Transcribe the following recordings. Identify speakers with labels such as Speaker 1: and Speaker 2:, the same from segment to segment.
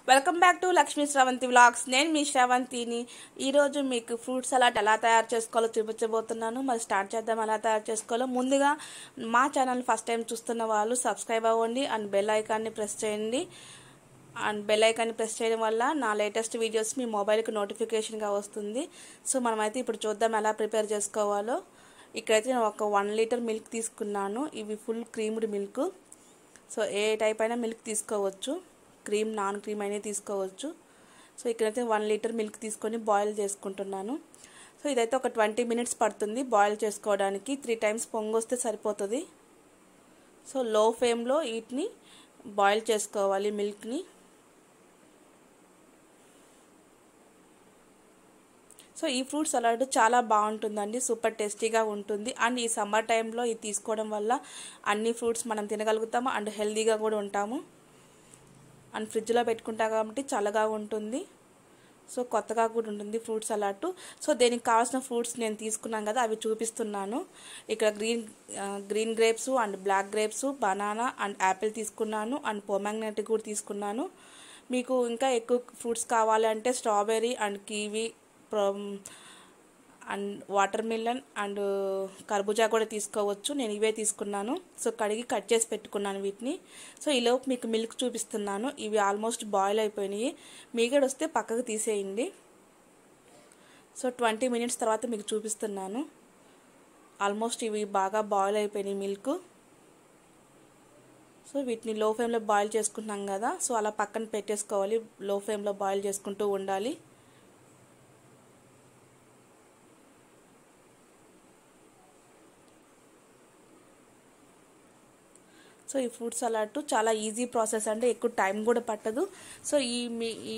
Speaker 1: Welcome back to Lakshmi Sravanthi vlogs. నేను మీ శ్రవంతిని. ఈరోజు మీకు ఫ్రూట్ సలాడ్ ఎలా తయారు చేసుకోవాలో చూపించబోతున్నాను. మరి స్టార్ట్ చేద్దాం. ఎలా తయారు చేసుకోవాలో ముందుగా మా ఛానల్ ఫస్ట్ టైం చూస్తున్న వాళ్ళు సబ్స్క్రైబ్ అవ్వండి అండ్ బెల్ ఐకాన్ని ప్రెస్ చేయండి. అండ్ బెల్ ఐకాన్ని ప్రెస్ చేయడం వల్ల నా లేటెస్ట్ వీడియోస్ మీ మొబైల్కి నోటిఫికేషన్గా వస్తుంది. సో మనమైతే ఇప్పుడు చూద్దాం ఎలా ప్రిపేర్ చేసుకోవాలో. ఇక్కడైతే నేను ఒక 1 లీటర్ మిల్క్ తీసుకున్నాను. ఇవి ఫుల్ క్రీమ్డ్ మిల్క్. సో ఏ టైప్ అయినా మిల్క్ తీసుకోవచ్చు, క్రీమ్ నాన్ క్రీమ్ అయినా తీసుకోవచ్చు. సో ఇక్కడైతే 1 లీటర్ మిల్క్ తీసుకొని బాయిల్ చేసుకుంటున్నాను. సో ఇదైతే ఒక 20 మినిట్స్ పడుతుంది బాయిల్ చేసుకోవడానికి. 3 టైమ్స్ పొంగొస్తే సరిపోతుంది. సో లో ఫ్లేమ్లో వీటిని బాయిల్ చేసుకోవాలి మిల్క్ని. సో ఈ ఫ్రూట్ సలాడ్ చాలా బాగుంటుందండి, సూపర్ టేస్టీగా ఉంటుంది. అండ్ ఈ సమ్మర్ టైంలో ఇది తీసుకోవడం వల్ల అన్ని ఫ్రూట్స్ మనం తినగలుగుతాము అండ్ హెల్తీగా కూడా ఉంటాము. అండ్ ఫ్రిడ్జ్లో పెట్టుకుంటాం కాబట్టి చల్లగా ఉంటుంది. సో కొత్తగా కూడా ఉంటుంది ఫ్రూట్ సలాడ్. సో దీనికి కావాల్సిన ఫ్రూట్స్ నేను తీసుకున్నాను కదా, అవి చూపిస్తున్నాను. ఇక్కడ green grapes and black grapes, banana and apple తీసుకున్నాను అండ్ పొమాగ్రనేట్ కూడా తీసుకున్నాను. మీకు ఇంకా ఎక్కువ ఫ్రూట్స్ కావాలంటే strawberry and kiwi and watermelon and కర్బూజా కూడా తీసుకోవచ్చు. నేను ఇవే తీసుకున్నాను. సో కడిగి కట్ చేసి పెట్టుకున్నాను వీటిని. సో ఈలోపు మీకు మిల్క్ చూపిస్తున్నాను. ఇవి ఆల్మోస్ట్ బాయిల్ అయిపోయినాయి. మీగడ వస్తే పక్కకు తీసేయండి. సో 20 మినిట్స్ తర్వాత మీకు చూపిస్తున్నాను. ఆల్మోస్ట్ ఇవి బాగా బాయిల్ అయిపోయినాయి మిల్క్. సో వీటిని లో ఫ్లేమ్లో బాయిల్ చేసుకుంటున్నాం కదా, సో అలా పక్కన పెట్టేసుకోవాలి. లో ఫ్లేమ్లో బాయిల్ చేసుకుంటూ ఉండాలి. సో ఈ ఫ్రూట్ సలాడ్ చాలా ఈజీ ప్రాసెస్ అండి, ఎక్కువ టైం కూడా పట్టదు. సో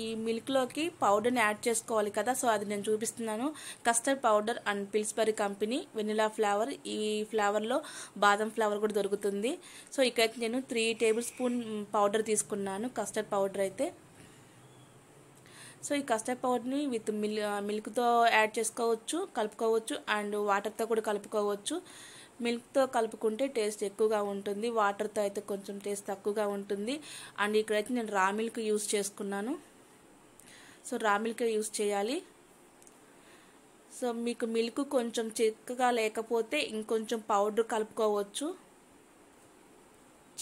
Speaker 1: ఈ మిల్క్లోకి పౌడర్ని యాడ్ చేసుకోవాలి కదా, సో అది నేను చూపిస్తున్నాను. Custard powder and Pillsbury company vanilla flavour. ఈ ఫ్లేవర్లో బాదం ఫ్లేవర్ కూడా దొరుకుతుంది. సో ఇక్కడైతే నేను 3 టేబుల్ స్పూన్ పౌడర్ తీసుకున్నాను, కస్టర్డ్ పౌడర్ అయితే. సో ఈ కస్టర్డ్ పౌడర్ని విత్ మిల్క్తో యాడ్ చేసుకోవచ్చు, కలుపుకోవచ్చు అండ్ వాటర్తో కూడా కలుపుకోవచ్చు. మిల్క్తో కలుపుకుంటే టేస్ట్ ఎక్కువగా ఉంటుంది, వాటర్తో అయితే కొంచెం టేస్ట్ తక్కువగా ఉంటుంది. అండ్ ఇక్కడైతే నేను రా మిల్క్ యూస్ చేసుకున్నాను. సో రా మిల్క్ యూస్ చేయాలి. సో మీకు మిల్క్ కొంచెం చిక్కగా లేకపోతే ఇంకొంచెం పౌడర్ కలుపుకోవచ్చు,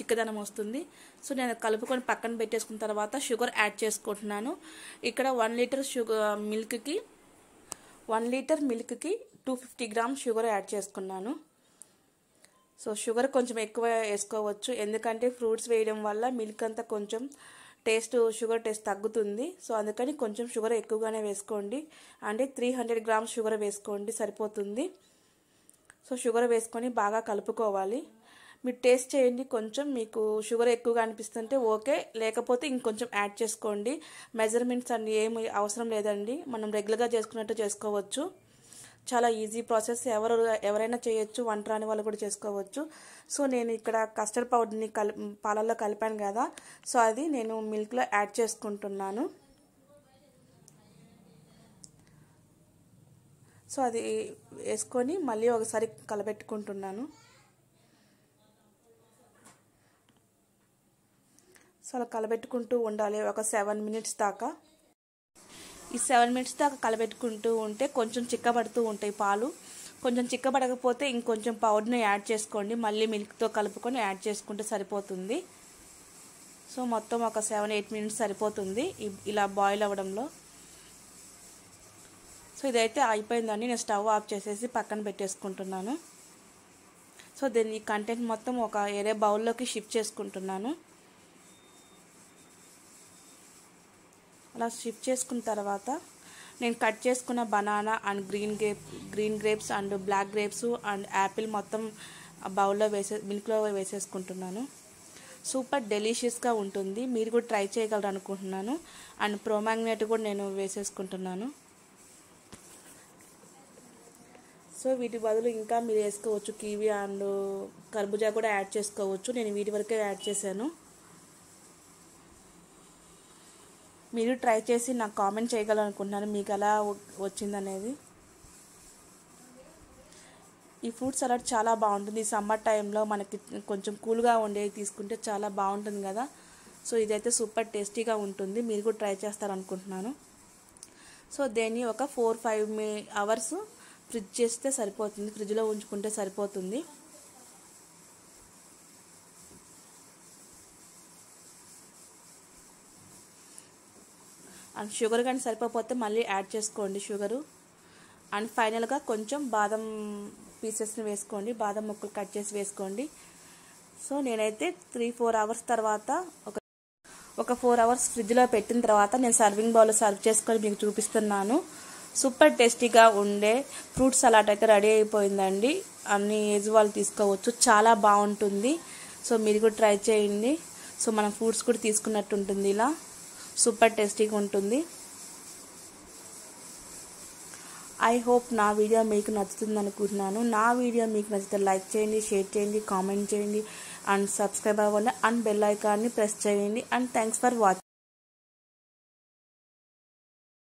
Speaker 1: చిక్కదనం వస్తుంది. సో నేను కలుపుకొని పక్కన పెట్టేసుకున్న తర్వాత షుగర్ యాడ్ చేసుకుంటున్నాను. ఇక్కడ 1 లీటర్ మిల్క్కి 250 గ్రామ్స్ షుగర్ యాడ్ చేసుకున్నాను. సో షుగర్ కొంచెం ఎక్కువ వేసుకోవచ్చు, ఎందుకంటే ఫ్రూట్స్ వేయడం వల్ల మిల్క్ అంతా కొంచెం షుగర్ టేస్ట్ తగ్గుతుంది. సో అందుకని కొంచెం షుగర్ ఎక్కువగానే వేసుకోండి. అంటే 300 గ్రామ్స్ షుగర్ వేసుకోండి, సరిపోతుంది. సో షుగర్ వేసుకొని బాగా కలుపుకోవాలి. మీరు టేస్ట్ చేయండి, కొంచెం మీకు షుగర్ ఎక్కువగా అనిపిస్తుంటే ఓకే, లేకపోతే ఇంకొంచెం యాడ్ చేసుకోండి. మెజర్మెంట్స్ అన్ని ఏమి అవసరం లేదండి, మనం రెగ్యులర్గా చేసుకున్నట్టు చేసుకోవచ్చు. చాలా ఈజీ ప్రాసెస్, ఎవరైనా చేయొచ్చు, వంట రాని వాళ్ళు కూడా చేసుకోవచ్చు. సో నేను ఇక్కడ కస్టర్డ్ పౌడర్ని పాలల్లో కలిపాను కదా, సో అది నేను మిల్క్లో యాడ్ చేసుకుంటున్నాను. సో అది వేసుకొని మళ్ళీ ఒకసారి కలబెట్టుకుంటున్నాను. సో అలా కలబెట్టుకుంటూ ఉండాలి ఒక 7 మినిట్స్ దాకా. ఈ 7 మినిట్స్ దాకా కలబెట్టుకుంటూ ఉంటే కొంచెం చిక్కబడుతూ ఉంటాయి పాలు. కొంచెం చిక్కబడకపోతే ఇంకొంచెం పౌడర్ని యాడ్ చేసుకోండి, మళ్ళీ మిల్క్తో కలుపుకొని యాడ్ చేసుకుంటే సరిపోతుంది. సో మొత్తం ఒక 7-8 మినిట్స్ సరిపోతుంది ఇలా బాయిల్ అవ్వడంలో. సో ఇదైతే అయిపోయిందని నేను స్టవ్ ఆఫ్ చేసేసి పక్కన పెట్టేసుకుంటున్నాను. సో దీన్ని కంటెంట్ మొత్తం ఒక వేరే బౌల్లోకి షిఫ్ట్ చేసుకుంటున్నాను. అలా షిఫ్ట్ చేసుకున్న తర్వాత నేను కట్ చేసుకున్న banana and green grapes and black grapes and apple మొత్తం బౌల్లో మిల్క్లో వేసేసుకుంటున్నాను. సూపర్ డెలిషియస్గా ఉంటుంది, మీరు కూడా ట్రై చేయగలరు అనుకుంటున్నాను. అండ్ పొమాగ్రనేట్ కూడా నేను వేసేసుకుంటున్నాను. సో వీటి బదులు ఇంకా మీరు వేసుకోవచ్చు, కివి అండ్ కర్బూజా కూడా యాడ్ చేసుకోవచ్చు. నేను వీటి వరకే యాడ్ చేశాను. మీరు ట్రై చేసి నాకు కామెంట్ చేయగలనుకుంటున్నాను మీకు ఎలా వచ్చిందనేది. ఈ ఫ్రూట్ సలాడ్ చాలా బాగుంటుంది. ఈ సమ్మర్ టైంలో మనకి కొంచెం కూల్గా ఉండేది తీసుకుంటే చాలా బాగుంటుంది కదా. సో ఇదైతే సూపర్ టేస్టీగా ఉంటుంది, మీరు కూడా ట్రై చేస్తారనుకుంటున్నాను. సో దీన్ని ఒక 4-5 అవర్స్ ఫ్రిడ్జ్ చేస్తే సరిపోతుంది, ఫ్రిడ్జ్లో ఉంచుకుంటే సరిపోతుంది. అండ్ షుగర్ కానీ సరిపోతే మళ్ళీ యాడ్ చేసుకోండి షుగరు. అండ్ ఫైనల్గా కొంచెం బాదం పీసెస్ని వేసుకోండి, బాదం ముక్కలు కట్ చేసి వేసుకోండి. సో నేనైతే 3-4 అవర్స్ తర్వాత ఒక 4 అవర్స్ ఫ్రిడ్జ్లో పెట్టిన తర్వాత నేను సర్వింగ్ బౌల్లో సర్వ్ చేసుకొని మీకు చూపిస్తున్నాను. సూపర్ టేస్టీగా ఉండే ఫ్రూట్ సలాడ్ అయితే రెడీ అయిపోయిందండి. అన్ని ఏజ్ వాళ్ళు తీసుకోవచ్చు, చాలా బాగుంటుంది. సో మీరు కూడా ట్రై చేయండి. సో మనం ఫ్రూట్స్ కూడా తీసుకున్నట్టు ఉంటుంది, ఇలా సూపర్ టేస్టీగా ఉంటుంది. ఐ హోప్ నా వీడియో మీకు నచ్చుతుంది అనుకుంటున్నాను. నా వీడియో మీకు నచ్చితే లైక్ చేయండి, షేర్ చేయండి, కామెంట్ చేయండి అండ్ సబ్స్క్రైబ్ అవ్వండి అండ్ బెల్ ఐకాన్ని ప్రెస్ చేయండి. And thanks for watching.